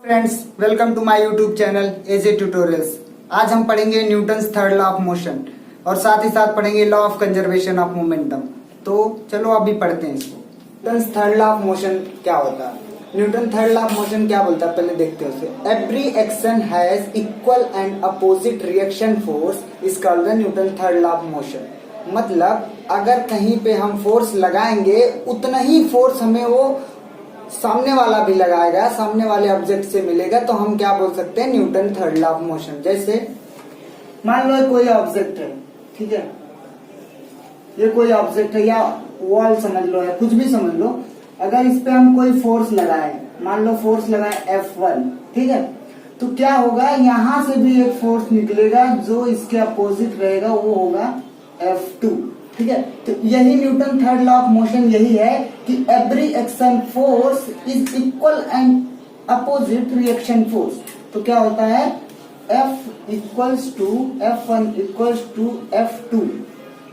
Friends, welcome to my YouTube channel AJ tutorials. आज हम पढ़ेंगे Newton's third law of motion और साथ ही साथ पढ़ेंगे law of conservation of momentum. तो चलो अभी पढ़ते हैं इसको। Newton's third law of motion क्या होता है? Newton third law of motion क्या बोलता है, पहले देखते हैं उसे। Every action has equal and opposite reaction force is called the Newton third law of motion. मतलब अगर कहीं पे हम फोर्स लगाएंगे उतना ही फोर्स हमें वो सामने वाला भी लगाएगा, सामने वाले ऑब्जेक्ट से मिलेगा, तो हम क्या बोल सकते हैं, Newton third law of motion. जैसे मान लो कोई ऑब्जेक्ट है, ठीक है, ये कोई ऑब्जेक्ट है या वॉल समझ लो या कुछ भी समझ लो। अगर इस पे हम कोई फोर्स लगाए, मान लो फोर्स लगाए F1, ठीक है, तो क्या होगा, यहां से भी एक फोर्स निकलेगा जो इसके अपोजिट रहेगा, वो होगा F2, ठीक है। तो यही Newton third law of motion यही है कि every action force is equal and opposite reaction force. तो क्या होता है, F equals to F1 equals to F2,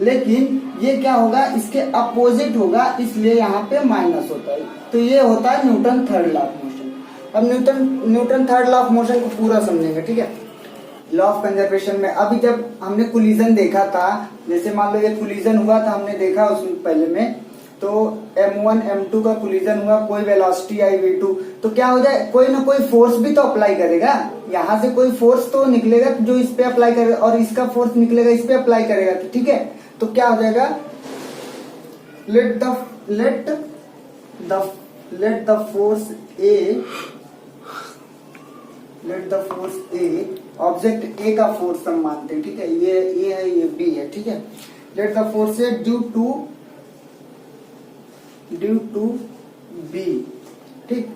लेकिन ये क्या होगा, इसके अपोजिट होगा, इसलिए यहाँ पे माइनस होता है। तो ये होता है Newton third law of motion. अब Newton third law of motion को पूरा समझेंगे, ठीक है। लॉ ऑफ कंजर्वेशन में अभी जब हमने कोलिजन देखा था, जैसे मान लो ये कोलिजन हुआ था, हमने देखा उसमें पहले में, तो M1 M2 का कोलिजन हुआ, कोई वेलोसिटी आई V2, तो क्या हो जाए, कोई ना कोई फोर्स भी तो अप्लाई करेगा, यहाँ से कोई फोर्स तो निकलेगा जो इस पे अप्लाई करेगा, और इसका फोर्स निकलेगा इस पे अप्लाई करेगा, तो ठीक है। तो क्या हो जाएगा, let the force A object A का फोर्स हम मानते हैं, ठीक है, ये ए है, ये बी है, ठीक है। Let the force A due to B, ठीक,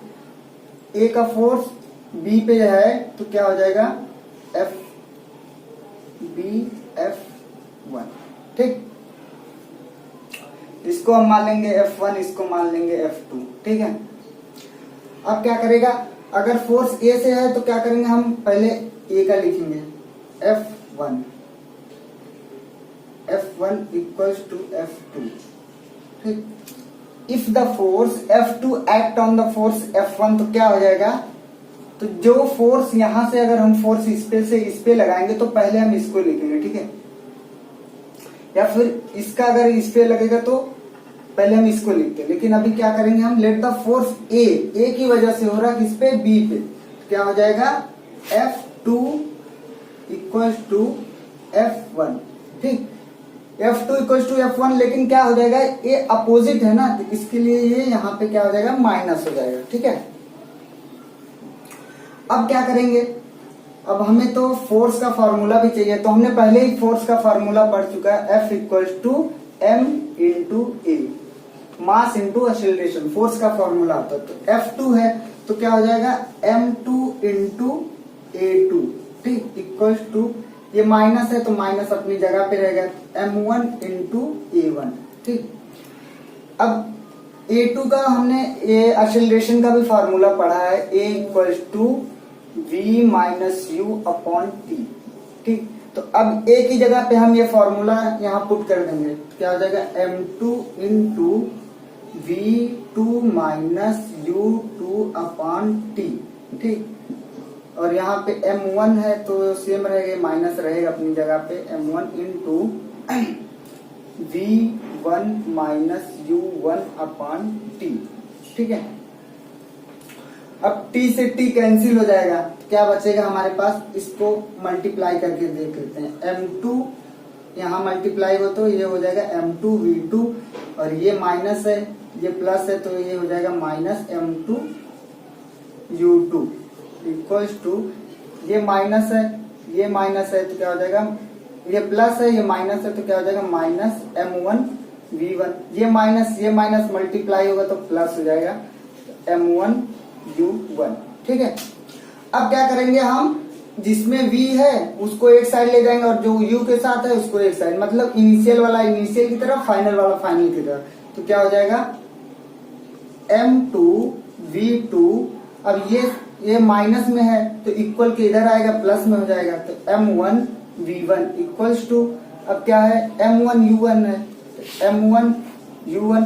ए का फोर्स बी पे है, तो क्या हो जाएगा, F B F1, ठीक। इसको हम मान लेंगे F1, इसको मान लेंगे F2, ठीक है। अब क्या करेगा, अगर फोर्स ए से है तो क्या करेंगे, हम पहले ए का लिखेंगे, F1 इक्वल्स टू F2, ठीक। If the force F2 act on the force F1, तो क्या हो जाएगा, तो जो फोर्स यहां से अगर हम फोर्स इस पे से इस पे लगाएंगे तो पहले हम इसको लिखेंगे, ठीक है, या फिर इसका अगर इस पे लगेगा तो पहले हम इसको लिखते हैं। लेकिन अभी क्या करेंगे हम, लेट द फोर्स ए की वजह से हो रहा है किस पे, बी पे, तो क्या हो जाएगा, F2 इक्वल्स टू F1, ठीक। F2 इक्वल्स टू F1, लेकिन क्या हो जाएगा, ये अपोजिट है ना, तो इसके लिए ये यहाँ पे क्या हो जाएगा, माइनस हो जाएगा, ठीक है। अब क्या करेंगे, अब हमें तो फोर्स का फॉर्मूला भी चाहिए, तो हमने पहले ही फोर्स का फॉर्मूला पढ़ चुका है, F equals to M into A, mass into acceleration, force का फॉर्मूला आता है। तो F2 है तो क्या हो जाएगा, M2 इंटू A2, ठीक, इक्वल्स टू, ये माइनस है तो माइनस अपनी जगह पे रहेगा, M1 इंटू A1, ठीक। अब A2 का हमने ये एक्सेलरेशन का भी फॉर्मूला पढ़ा है, A equals to V minus U upon T, ठीक। तो अब A की जगह पे हम ये फॉर्मूला यहाँ पुट कर देंगे, तो क्या हो जाएगा, M2 into V2 minus U2 upon T, ठीक। और यहाँ पे M1 है तो सेम रहेगा, माइनस रहेगा अपनी जगह पे, M1 into V1 minus U1 upon T, ठीक है। अब T से T कैंसिल हो जाएगा, क्या बचेगा हमारे पास, इसको मल्टीप्लाई करके देख लेते हैं। M2 यहाँ मल्टीप्लाई हो तो ये हो जाएगा M2 V2, और ये माइनस है, ये प्लस है, तो ये हो जाएगा minus M2 U2 equals to, ये माइनस है, ये माइनस है, तो क्या हो जाएगा, ये प्लस है, ये माइनस है, तो क्या हो जाएगा, माइनस M1 V1, ये माइनस मल्टीप्लाई होगा तो प्लस हो जाएगा M1 U1, ठीक है। अब क्या करेंगे हम, जिसमें V है उसको एक साइड ले जाएंगे और जो U के साथ है उसको एक साइड, मतलब इनिशियल वाला इनिशियल की तरफ, फाइनल वाला फाइनल की तरफ, तो क्या हो जाएगा, M2 V2, अब ये माइनस में है तो इक्वल के इधर आएगा, प्लस में हो जाएगा, तो M1 V1 इक्वल्स टू, अब क्या है, M1 U1 है, तो M1 U1,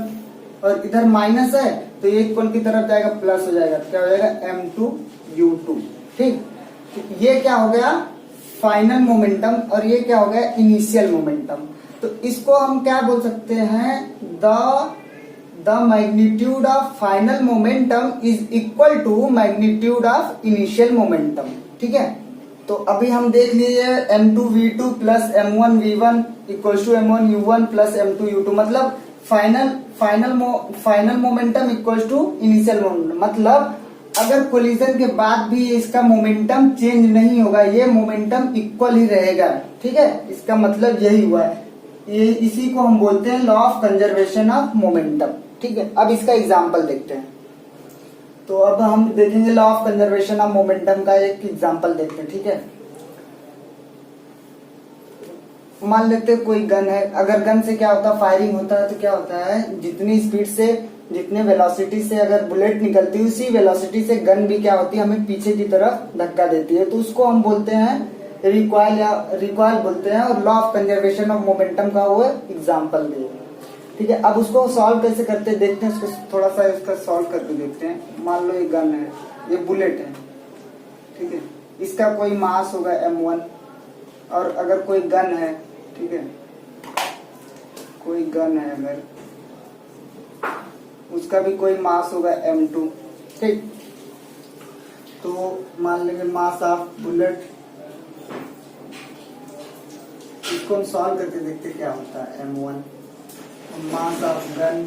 और इधर माइनस है तो ये इक्वल की तरफ जाएगा, प्लस हो जाएगा, तो क्या हो जाएगा m2u2। ठीक, तो ये क्या हो गया फाइनल मोमेंटम और ये क्या हो गया इनिशियल मोमेंटम। तो इसको हम क्या बोल सकते हैं, the magnitude of final momentum is equal to magnitude of initial momentum. ठीक है, तो अभी हम देख लीजिए m2v2 plus m1v1 equal to m1u1 plus m2u2, मतलब final momentum equal to initial momentum. मतलब अगर कोलिजन के बाद भी इसका मोमेंटम चेंज नहीं होगा, ये मोमेंटम इक्वल ही रहेगा। ठीक है, इसका मतलब यही हुआ है, ये इसी को हम बोलते हैं law of conservation of momentum. ठीक है, अब इसका एग्जांपल देखते हैं। तो अब हम देखेंगे law of conservation of momentum का एक एग्जांपल देखते हैं। ठीक है, मान लेते हैं कोई गन है, अगर गन से क्या होता है फायरिंग होता है, तो क्या होता है जितनी स्पीड से जितने वेलोसिटी से अगर बुलेट निकलती है उसी वेलोसिटी से गन भी क्या होती है हमें पीछे की तरफ धक्का देती है, तो उसको हम बोलते हैं रिकॉइल या रिकॉइल बोलते हैं, और law of conservation of momentum का वो एग्जांपल दिए। ठीक है, अब उसको सॉल्व कैसे करते हैं देखते हैं, उसको थोड़ा सा इसका सॉल्व करके देखते हैं। मान लो ये गन है, ये बुलेट है। ठीक है, इसका कोई मास होगा m1, और अगर कोई गन है, ठीक है, कोई गन है अगर, उसका भी कोई मास होगा m2। ठीक, तो मान लेंगे मास ऑफ बुलेट, इसको हम सॉल्व करके देखते क्या होता है m1, mass of gun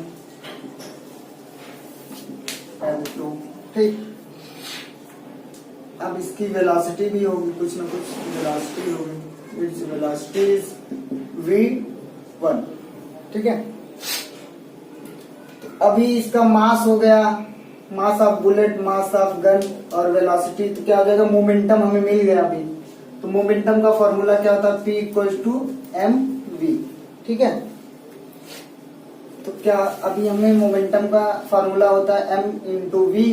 m2। ठीक, अब इसकी वेलोसिटी भी होगी, कुछ ना कुछ वेलोसिटी होगी, इट्स वेलोसिटी इज v1। ठीक है, तो अभी इसका मास हो गया, mass of bullet, mass of gun और वेलोसिटी, तो क्या हो जाएगा मोमेंटम हमें मिल गया अभी। तो मोमेंटम का फॉर्मूला क्या होता है, p इक्वल टू mv। ठीक है, तो क्या अभी हमें मोमेंटम का फॉर्मूला होता है m इंटू वी,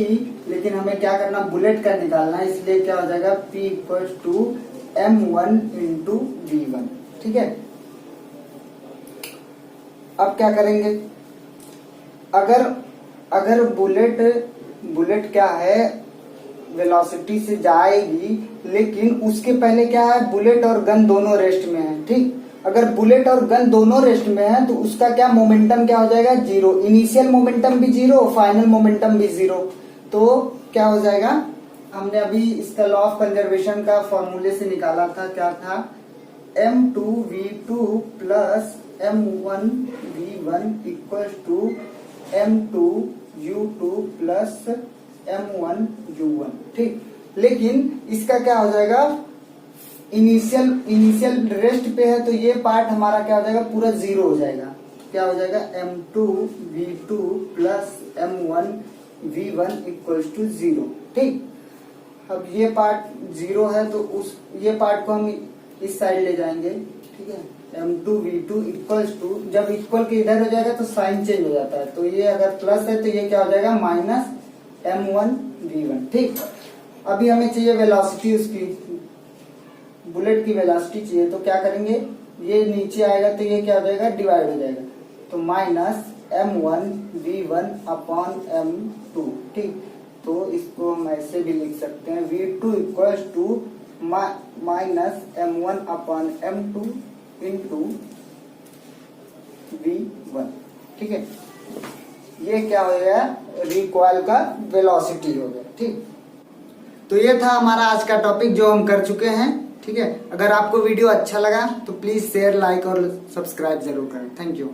लेकिन हमें क्या करना बुलेट का निकालना है, इसलिए क्या हो जाएगा p equal to m1 into v1। ठीक है, अब क्या करेंगे, अगर बुलेट क्या है वेलोसिटी से जाएगी, लेकिन उसके पहले क्या है बुलेट और गन दोनों रेस्ट में है। ठीक, अगर बुलेट और गन दोनों रेस्ट में है तो उसका क्या मोमेंटम क्या हो जाएगा जीरो, इनिशियल मोमेंटम भी जीरो, फाइनल मोमेंटम भी जीरो। तो क्या हो जाएगा, हमने अभी इसका लॉ ऑफ कंजर्वेशन का फॉर्मूले से निकाला था, क्या था m2v2 plus m1v1 equal to m2u2 plus m1u1। ठीक, लेकिन इसका क्या हो जाएगा इनिशियल रेस्ट पे है, तो ये पार्ट हमारा क्या हो जाएगा पूरा जीरो हो जाएगा। क्या हो जाएगा m2v2 plus m1v1 equal to zero. ठीक, अब ये पार्ट जीरो है तो ये पार्ट को हम इस साइड ले जाएंगे। ठीक है, m2v2 इक्वल टू, जब इक्वल के इधर हो जाएगा तो साइन चेंज हो जाता है, तो ये अगर प्लस है तो ये क्या हो जाएगा माइनस m1v1। ठीक, अभी हमें चाहिए वेलोसिटी, उसकी बुलेट की वेलोसिटी चाहिए, तो क्या करेंगे ये नीचे आएगा तो ये क्या हो जाएगा डिवाइड हो जाएगा, तो माइनस m1v1 अपॉन m2। ठीक, तो इसको हम ऐसे भी लिख सकते हैं v2 equal to minus m1 upon m2 into v1। ठीक है, ये क्या हो गया रिकॉइल का वेलोसिटी हो गया। ठीक, तो ये था हमारा आज का टॉपिक जो हम कर चुके हैं। ठीक है, अगर आपको वीडियो अच्छा लगा तो प्लीज शेयर, लाइक और सब्सक्राइब जरूर करें। Thank you.